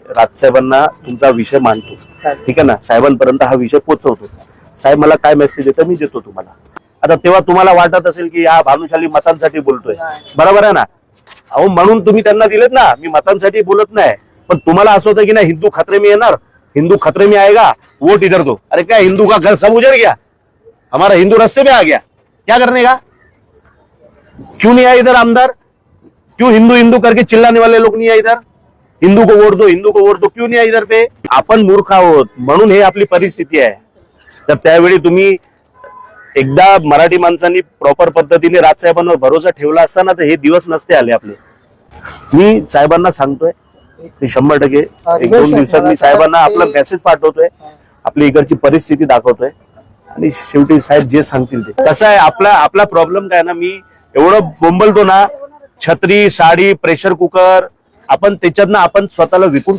राजसाहेबांना तुमचा विषय मांडतो, ठीक आहे ना, साहेबांपर्यंत हा विषय पोहोचवतो. साहेब मला काय मेसेज देतो मी देतो तुम्हाला. आता तेव्हा तुम्हाला वाटत असेल की हा भानुशाली मतांसाठी बोलतोय, बरोबर आहे ना. अहो म्हणून तुम्ही त्यांना दिलेत ना, मी मतांसाठी बोलत नाही. पण तुम्हाला असं होतं की ना हिंदू खतरे में येणार, हिंदू खतरे में आएगा, वोट इधर दो. अरे क्या हिंदू का घर सब उजड़ गया, हमारा हिंदू रास्ते में आ गया, क्या करने का? क्यों नहीं आए इधर आमदार? क्यों हिंदू हिंदू करके चिल्लाने वाले लोग नहीं आए इधर? हिंदू को वोट दो, हिंदू को वोट दो, क्यों नहीं आए इधर पे? आपण मूर्ख आहोत म्हणून हे आपली परिस्थिती आहे. तर त्यावेळी तुम्ही एकदा मराठी माणसांनी प्रॉपर पद्धतीने राजसाहेबांवर भरोसा ठेवला असताना तर हे दिवस नसते आले आपले. मी साहेबांना सांगतोय, मी 100% 1-2 दिवसात मी साहेबांना आपला मेसेज पाठवतोय, आपली इकडची परिस्थिती दाखवतोय आणि शेवटी साहेब जे सांगतील ते. कसं आहे आपला प्रॉब्लेम काय ना, मी एवढं बोंबलतो ना, छत्री साडी प्रेशर कुकर आपण त्याच्यातनं आपण स्वतःला विकून